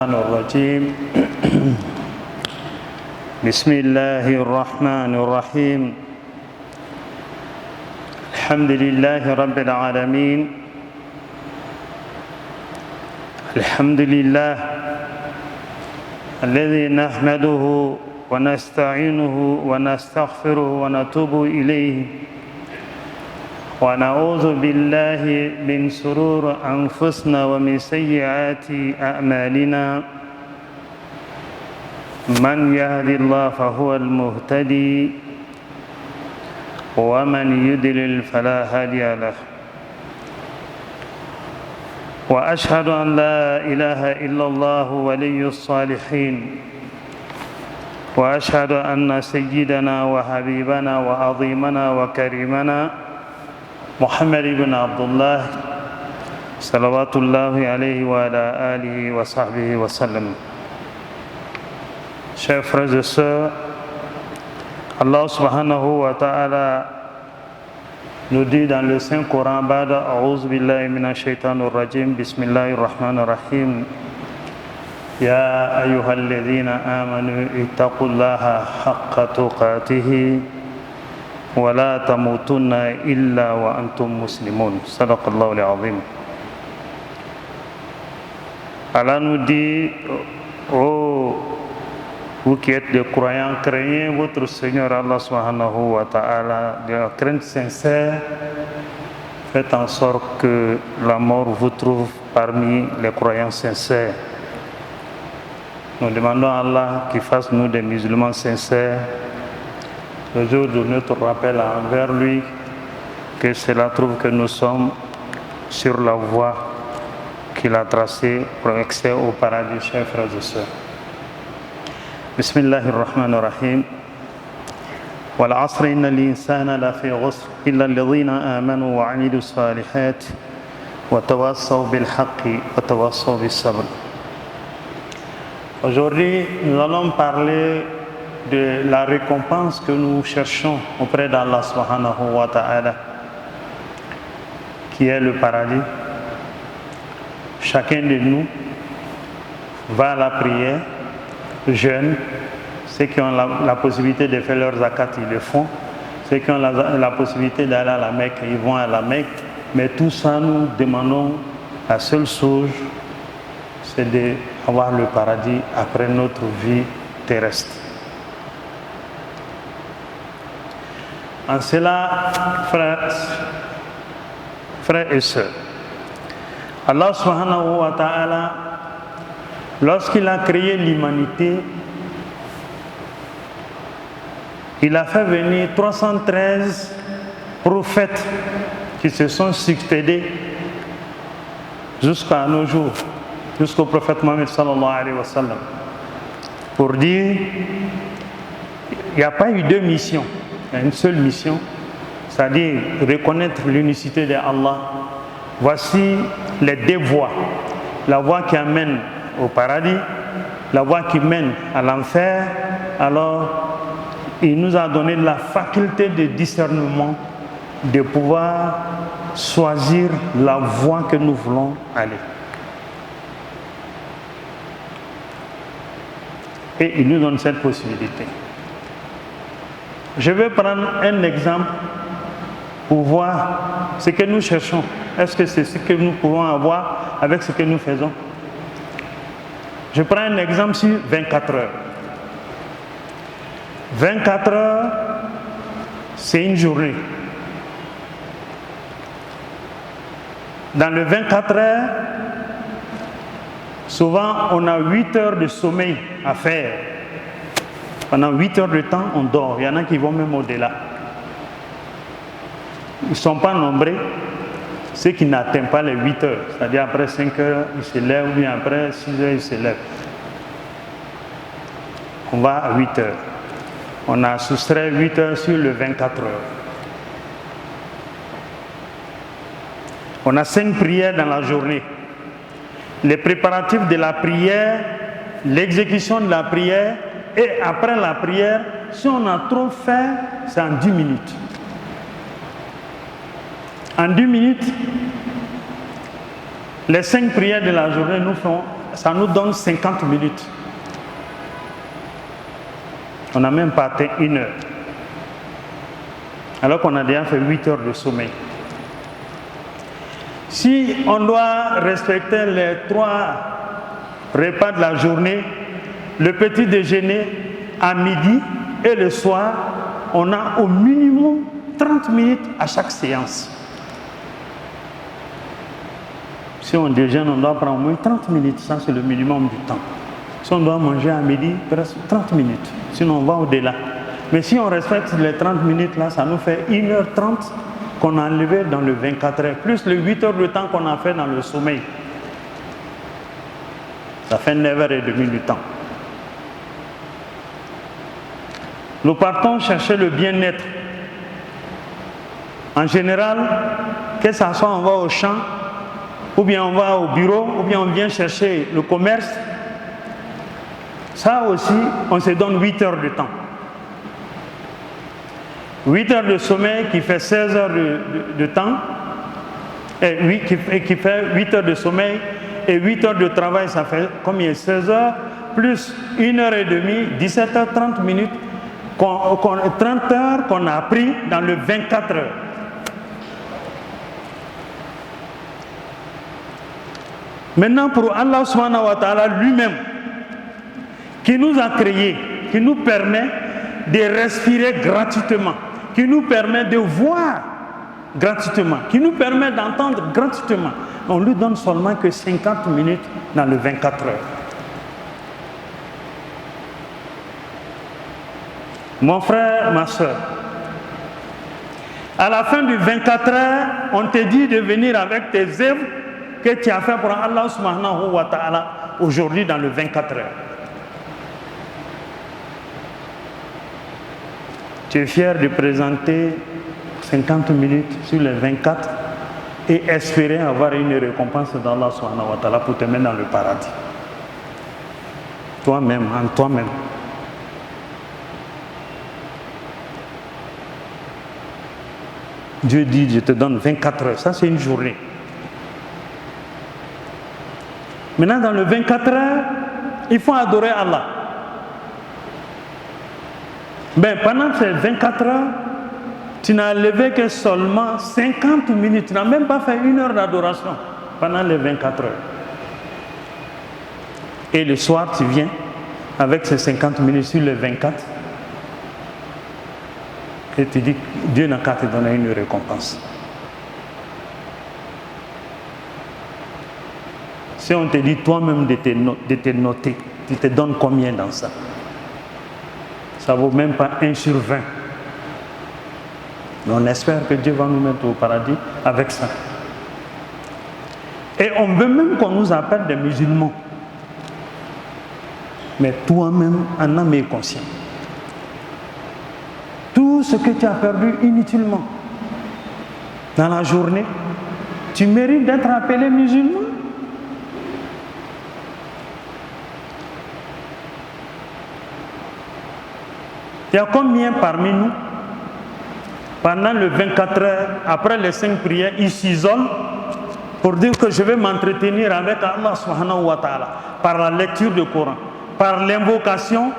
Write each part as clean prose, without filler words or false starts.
الرجيم بسم الله الرحمن الرحيم الحمد لله رب العالمين الحمد لله الذي نحمده ونستعينه ونستغفره ونتوب إليه ونعوذ بالله من شرور أنفسنا ومن سيئات أعمالنا من يهد الله فهو المهتدي ومن يضلل فلا هادي له وأشهد أن لا إله إلا الله ولي الصالحين وأشهد أن سيدنا وحبيبنا وعظيمنا وكريمنا محمد بن عبد الله صلوات الله عليه وعلى آله وصحبه وسلم. Chers frères et sœurs, Allah subhanahu wa ta'ala nous dit dans le Saint-Coran: Ba'da a'udhu billahi minash shaitanir rajim, bismillahir rahmanir rahim. Ya ayyuhalladhina amanu ittaqullaha haqqa tuqatih ولا تموتن إلا وأنتم مسلمون. صدق الله العظيم. Allah nous dit: oh, vous qui êtes des croyants, craignez votre Seigneur Allah subhanahu wa ta'ala de la crainte sincère. Faites en sorte que la mort vous trouve parmi les croyants sincères. Nous demandons à Allah qu'il fasse nous des musulmans sincères. Le jour de notre rappel envers lui, que cela trouve que nous sommes sur la voie qu'il a tracée pour accéder au paradis, chers frères et sœurs. Bismillahirrahmanirrahim. Wal asri inna l'insana la fi ghusr illa alladhina amanu wa 'amilus salihat wa tawassaw bil haqqi wa tawassaw bis sabr. Aujourd'hui, nous allons parler de la récompense que nous cherchons auprès d'Allah subhanahu wa ta'ala, qui est le paradis. Chacun de nous va à la prière, jeûne. Ceux qui ont la possibilité de faire leur zakat, ils le font. Ceux qui ont la possibilité d'aller à la Mecque, ils vont à la Mecque. Mais tout ça, nous demandons la seule chose, c'est d'avoir le paradis après notre vie terrestre. En cela, frères et sœurs, Allah subhanahu wa ta'ala, lorsqu'il a créé l'humanité, il a fait venir 313 prophètes qui se sont succédés jusqu'à nos jours, jusqu'au prophète Mohammed sallallahu alayhi wa sallam, pour dire il n'y a pas eu deux missions. Il y a une seule mission, c'est-à-dire reconnaître l'unicité d'Allah. Voici les deux voies. La voie qui amène au paradis, la voie qui mène à l'enfer. Alors, il nous a donné la faculté de discernement, de pouvoir choisir la voie que nous voulons aller. Et il nous donne cette possibilité. Je vais prendre un exemple pour voir ce que nous cherchons. Est-ce que c'est ce que nous pouvons avoir avec ce que nous faisons? Je prends un exemple sur 24 heures. 24 heures, c'est une journée. Dans le 24 heures, souvent on a 8 heures de sommeil à faire. Pendant 8 heures de temps, on dort. Il y en a qui vont même au-delà. Ils ne sont pas nombreux, ceux qui n'atteignent pas les 8 heures. C'est-à-dire après 5 heures, ils se lèvent, ou bien après 6 heures, ils se lèvent. On va à 8 heures. On a soustrait 8 heures sur le 24 heures. On a 5 prières dans la journée. Les préparatifs de la prière, l'exécution de la prière, et après la prière, si on a trop fait, c'est en 10 minutes. En 10 minutes, les 5 prières de la journée nous font ça nous donne 50 minutes. On n'a même pas atteint 1 heure. Alors qu'on a déjà fait 8 heures de sommeil. Si on doit respecter les 3 repas de la journée, le petit déjeuner à midi et le soir, on a au minimum 30 minutes à chaque séance. Si on déjeune, on doit prendre au moins 30 minutes, ça c'est le minimum du temps. Si on doit manger à midi, presque 30 minutes, sinon on va au-delà. Mais si on respecte les 30 minutes là, ça nous fait 1h30 qu'on a enlevé dans le 24 heures, plus les 8 heures de temps qu'on a fait dans le sommeil. Ça fait 9h30 du temps. Nous partons chercher le bien-être. En général, que ce soit on va au champ, ou bien on va au bureau, ou bien on vient chercher le commerce, ça aussi, on se donne 8 heures de temps. 8 heures de sommeil qui fait 16 heures de temps, qui fait 8 heures de sommeil, et 8 heures de travail, ça fait combien? 16 heures, plus 1h30, 17h, 30 minutes, 30 heures qu'on a pris dans le 24 heures. Maintenant, pour Allah subhanahu wa ta'ala lui-même, qui nous a créés, qui nous permet de respirer gratuitement, qui nous permet de voir gratuitement, qui nous permet d'entendre gratuitement, on lui donne seulement que 50 minutes dans le 24 heures. Mon frère, ma soeur, à la fin du 24 heures, on te dit de venir avec tes œuvres que tu as fait pour Allah subhanahu wa ta'ala aujourd'hui dans le 24 heures. Tu es fier de présenter 50 minutes sur les 24 et espérer avoir une récompense d'Allah subhanahu wa ta'ala pour te mettre dans le paradis. Toi-même, en toi-même. Dieu dit, je te donne 24 heures. Ça, c'est une journée. Maintenant, dans le 24 heures, il faut adorer Allah. Ben, pendant ces 24 heures, tu n'as levé que seulement 50 minutes. Tu n'as même pas fait 1 heure d'adoration pendant les 24 heures. Et le soir, tu viens avec ces 50 minutes sur les 24. Et tu dis, Dieu n'a qu'à te donner une récompense. Si on te dit toi-même de te noter, tu te donnes combien dans ça? Ça ne vaut même pas 1 sur 20. Mais on espère que Dieu va nous mettre au paradis avec ça. Et on veut même qu'on nous appelle des musulmans. Mais toi-même, en âme et conscience, tout ce que tu as perdu inutilement dans la journée, tu mérites d'être appelé musulman. Il y a combien parmi nous, pendant les 24 heures, après les 5 prières, ils s'isolent pour dire que je vais m'entretenir avec Allah subhanahu wa ta'ala par la lecture du Coran, par l'invocation,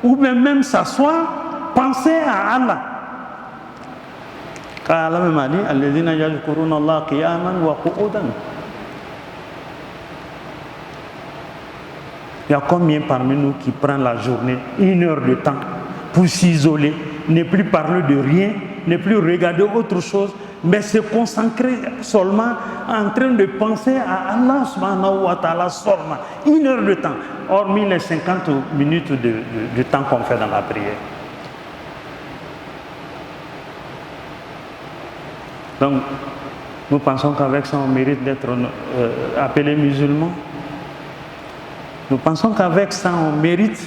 ou même s'asseoir, penser à Allah. Car Allah m'a dit, alladhina yadhkuruna Allah qiyaman wa qu'udan. Il y a combien parmi nous qui prennent la journée, 1 heure de temps, pour s'isoler, ne plus parler de rien, ne plus regarder autre chose, mais se concentrer seulement en train de penser à Allah subhanahu wa ta'ala seulement. 1 heure de temps, hormis les 50 minutes de temps qu'on fait dans la prière. Donc, nous pensons qu'avec ça, on mérite d'être appelé musulman. Nous pensons qu'avec ça, on mérite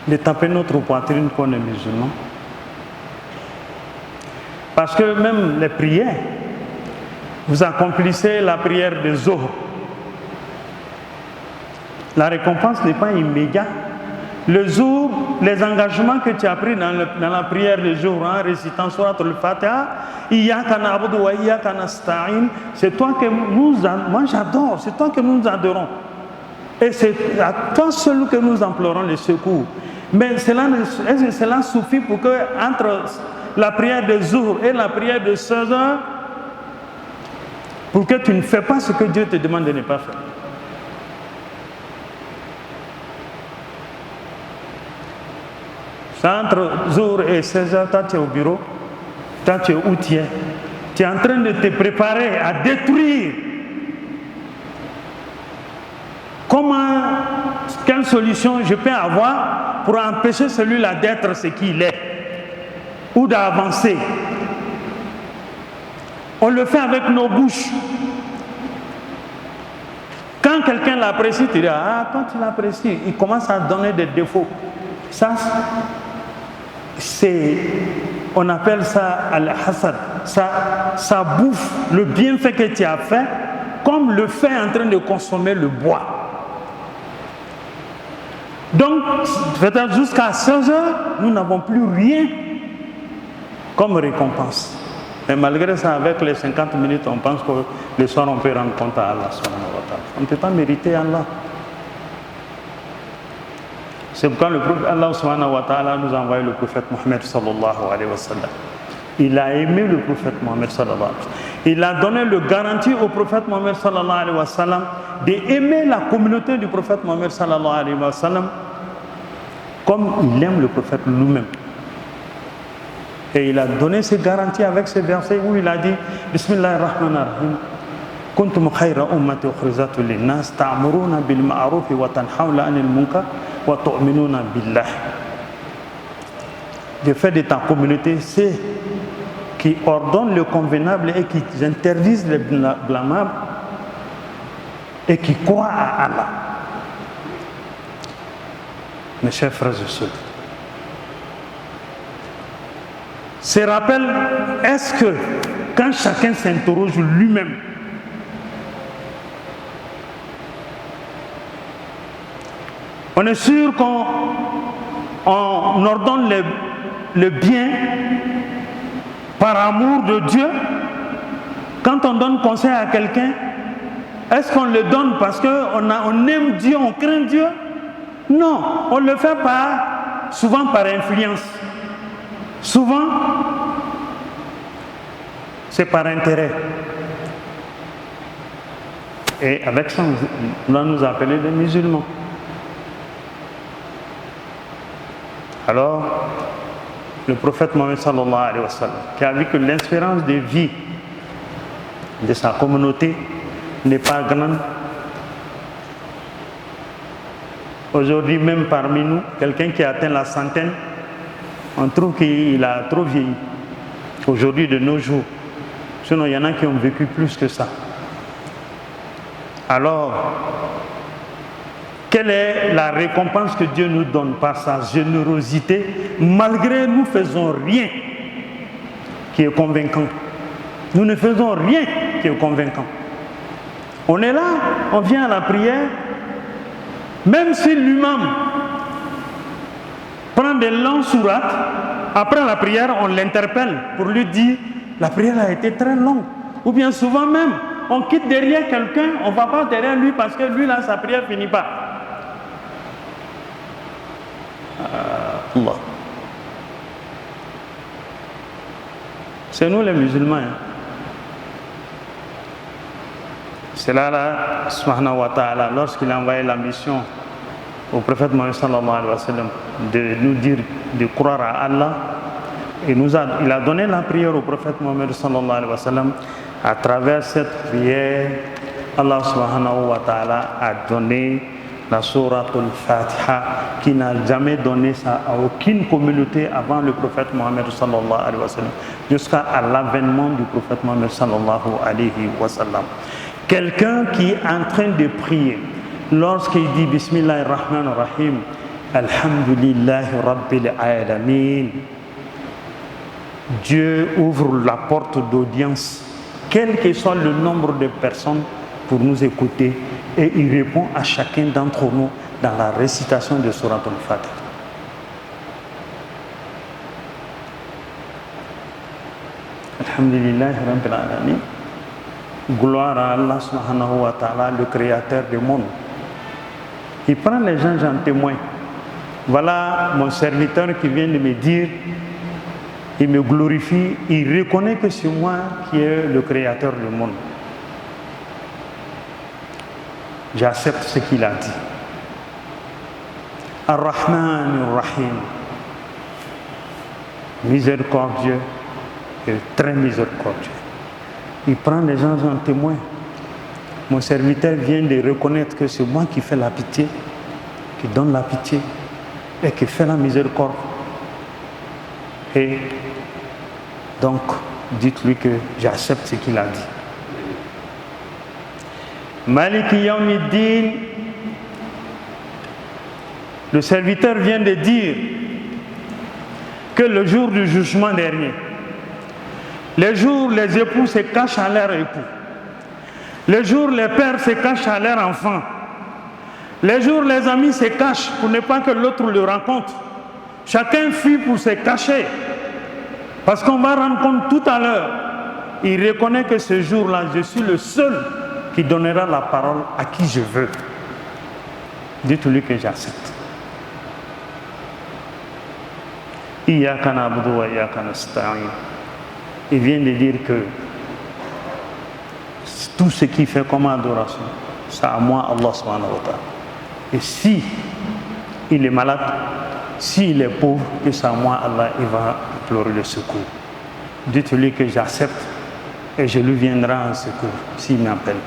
de taper notre poitrine qu'on est musulman. Parce que même les prières, vous accomplissez la prière de Zohar. La récompense n'est pas immédiate. Le jour, les engagements que tu as pris dans la prière du jour, en récitant Surat al-Fatiha, Iyyaka na'budu wa iyyaka nasta'in, c'est toi que moi j'adore, c'est toi que nous adorons. Et c'est à toi seul que nous implorons le secours. Mais est-ce que cela suffit pour que, entre la prière de Zuhr et la prière de 16 heures, pour que tu ne fais pas ce que Dieu te demande de ne pas faire? Entre Zuhr et 16 heures, toi tu es au bureau, toi tu es où tu es? Tu es en train de te préparer à détruire. Quelle solution je peux avoir pour empêcher celui-là d'être ce qu'il est ou d'avancer? On le fait avec nos bouches. Quand quelqu'un l'apprécie, tu dis, ah, quand tu l'apprécies, il commence à donner des défauts. Ça, on appelle ça al-hasad. Ça bouffe le bienfait que tu as fait, comme le fait en train de consommer le bois. Donc, peut-être jusqu'à 16 heures, nous n'avons plus rien comme récompense. Mais malgré ça, avec les 50 minutes, on pense que le soir, on peut rendre compte à Allah. On ne peut pas mériter Allah. C'est pourquoi le prophète Allah subhanahu wa ta'ala nous a envoyé le prophète Mohammed sallallahu alayhi wa sallam. Il a aimé le prophète Mohammed sallallahu alayhi wa sallam. Il a donné le garantie au prophète Mohammed sallallahu alayhi wa sallam d'aimer la communauté du prophète Mohammed sallallahu alayhi wa sallam comme il aime le prophète lui-même. Et il a donné ces garanties avec ces versets où il a dit Bismillahirrahmanirrahim Kuntum khayra ummati ukhrijat lin-nas ta'muruna bil ma'ruf wa tanhauna 'anil munkar wa tu'minuna billah. Le fait de ta communauté, c'est qui ordonne le convenable et qui interdisent le blâmable et qui croient à Allah. Mes chers frères et sœurs, ces rappels, est-ce que quand chacun s'interroge lui-même, on est sûr qu'on ordonne le bien par amour de Dieu? Quand on donne conseil à quelqu'un, est-ce qu'on le donne parce qu'on aime Dieu, on craint Dieu? Non, on le fait souvent par influence. Souvent, c'est par intérêt. Et avec ça, on doit nous appeler des musulmans. Alors, le prophète Mohammed sallallahu alayhi wa sallam, qui a vu que l'espérance de vie de sa communauté n'est pas grande. Aujourd'hui, même parmi nous, quelqu'un qui a atteint la centaine, on trouve qu'il a trop vieilli. Aujourd'hui, de nos jours. Sinon, il y en a qui ont vécu plus que ça. Alors, quelle est la récompense que Dieu nous donne par sa générosité, malgré nous ne faisons rien qui est convaincant? Nous ne faisons rien qui est convaincant. On est là, on vient à la prière, même si l'imam prend des longs sourates, après la prière, on l'interpelle pour lui dire la prière a été très longue. Ou bien souvent même, on quitte derrière quelqu'un, on ne va pas derrière lui parce que lui là, sa prière ne finit pas. Allah. C'est nous les musulmans. C'est là, subhanahu wa ta'ala, lorsqu'il a envoyé la mission au prophète Mohammed sallallahu alayhi wa sallam de nous dire de croire à Allah, et il a donné la prière au prophète Mohammed sallallahu alayhi wa sallam. À travers cette prière, Allah subhanahu wa ta'ala a donné la sourate al-Fatiha, qui n'a jamais donné ça à aucune communauté avant le prophète Mohammed sallallahu alayhi wa sallam, jusqu'à l'avènement du prophète Mohammed sallallahu alayhi wa sallam. Quelqu'un qui est en train de prier, lorsqu'il dit Bismillahirrahmanirrahim, Alhamdulillahi Rabbil Alamin, Dieu ouvre la porte d'audience, quel que soit le nombre de personnes, pour nous écouter, et il répond à chacun d'entre nous dans la récitation de Surat al-Fatiha. Alhamdulillah Rabbil Alamin. Gloire à Allah subhanahu wa ta'ala, le créateur du monde. Il prend les gens en témoin. Voilà mon serviteur qui vient de me dire, il me glorifie, il reconnaît que c'est moi qui est le créateur du monde. J'accepte ce qu'il a dit. Ar-Rahman Ar-Rahim, miséricordieux et très miséricordieux. Il prend les gens en témoin. Mon serviteur vient de reconnaître que c'est moi qui fais la pitié, qui donne la pitié et qui fait la miséricorde. Et donc, dites-lui que j'accepte ce qu'il a dit. Maliki Yawmiddin, le serviteur vient de dire que le jour du jugement dernier, les jours les époux se cachent à leurs époux, les jours les pères se cachent à leurs enfants, les jours les amis se cachent pour ne pas que l'autre le rencontre. Chacun fuit pour se cacher, parce qu'on va rendre compte tout à l'heure. Il reconnaît que ce jour-là, je suis le seul qui donnera la parole à qui je veux. Dites-lui que j'accepte. Iyyaka na'budu wa iyyaka nasta'in. Il vient de dire que tout ce qu'il fait comme adoration, c'est à moi Allah subhanahu wa ta'ala. Et si il est malade, s'il est pauvre, que c'est à moi Allah, il va implorer le secours. Dites-lui que j'accepte et je lui viendrai en secours s'il m'appelle.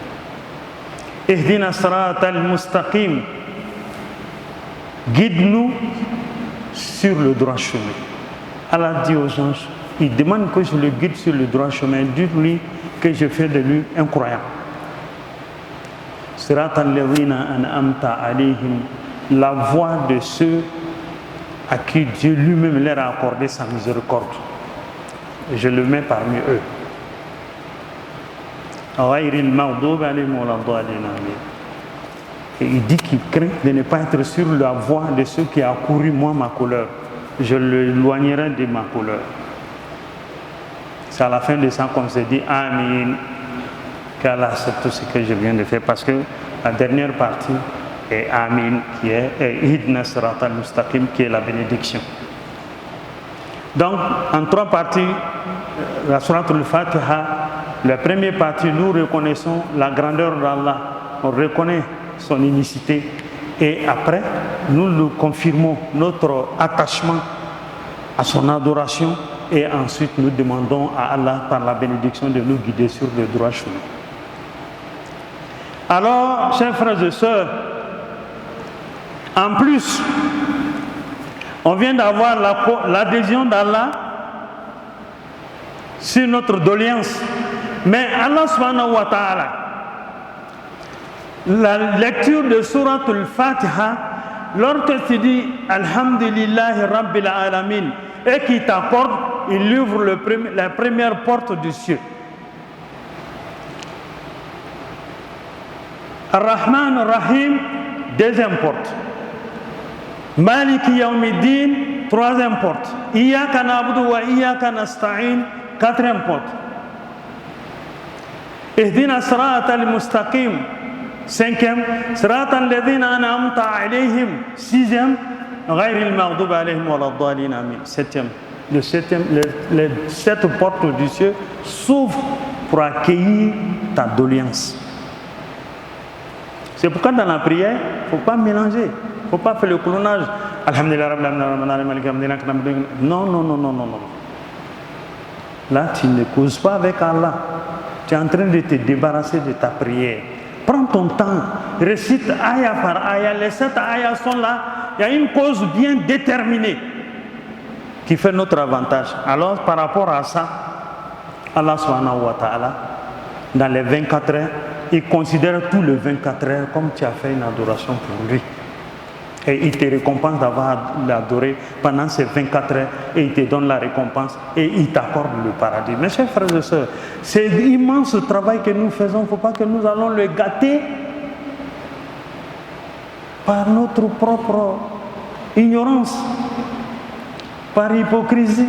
Ihdina sirata al-mustaqim. Guide-nous sur le droit chemin. Allah dit aux anges, il demande que je le guide sur le droit chemin. Dites-lui que je fais de lui un croyant. Sirata alladhina an'amta alayhim, la voie de ceux à qui Dieu lui-même leur a accordé sa miséricorde. Je le mets parmi eux. Et il dit qu'il craint de ne pas être sur la voie de ceux qui ont couru moi ma couleur. Je l'éloignerai de ma couleur. C'est à la fin de ça qu'on se dit Amin, qu'Allah accepte tout ce que je viens de faire, parce que la dernière partie est Amin, qui est Ihdina siratal mustaqim, qui est la bénédiction. Donc, en trois parties, la Surat al-Fatiha, la première partie, nous reconnaissons la grandeur d'Allah, on reconnaît son unicité, et après, nous nous confirmons notre attachement à son adoration, et ensuite nous demandons à Allah par la bénédiction de nous guider sur le droit chemin. Alors, chers frères et sœurs, en plus, on vient d'avoir l'adhésion d'Allah sur notre doléance. Mais Allah subhanahu wa ta'ala, la lecture de Surat al-Fatiha, lorsque tu dis Alhamdulillahi Rabbil Alamin et qu'il t'accorde, il ouvre la première porte du ciel. Ar-Rahman Ar-Rahim, deuxième porte. Maliki Yawmiddin, troisième porte. Iyyaka na'budu wa iyyaka nasta'in, quatrième porte. Ihdina siratal mustaqim, cinquième. Siratal ladhina an'amta alayhim, sixième. Ghayril maghdubi alayhim waladdallin, amin, septième. Les sept portes du ciel s'ouvrent pour accueillir ta doléance. C'est pourquoi dans la prière, il ne faut pas mélanger. Il ne faut pas faire le clonage. Alhamdulillah, non. Là, tu ne causes pas avec Allah. Tu es en train de te débarrasser de ta prière. Prends ton temps. Récite aya par aya. Les 7 ayas sont là. Il y a une cause bien déterminée qui fait notre avantage. Alors, par rapport à ça, Allah subhanahu wa ta'ala, dans les 24 heures, il considère tous les 24 heures comme tu as fait une adoration pour lui. Et il te récompense d'avoir adoré pendant ces 24 heures et il te donne la récompense et il t'accorde le paradis. Mes chers frères et sœurs, c'est l'immense travail que nous faisons. Il ne faut pas que nous allons le gâter par notre propre ignorance, par hypocrisie.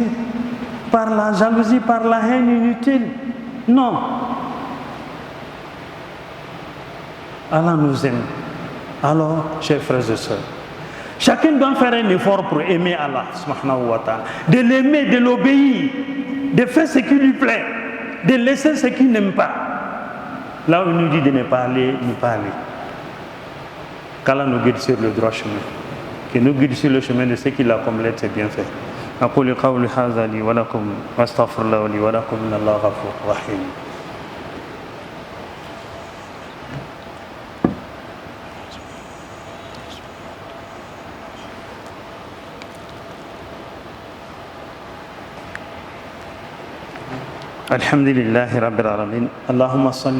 par la jalousie, par la haine inutile. Non. Allah nous aime. Alors, chers frères et sœurs, chacun doit faire un effort pour aimer Allah, subhanahu wa ta'ala, de l'aimer, de l'obéir, de faire ce qui lui plaît, de laisser ce qu'il n'aime pas. Là où il nous dit de ne pas aller, ne pas aller. Qu'Allah nous guide sur le droit chemin, qu'il nous guide sur le chemin de ce qu'il a comme l'être et bien fait. أقول قولي هذا لي ولكم وأستغفر الله لي ولكم إن الله غفور رحيم. الحمد لله رب العالمين اللهم صل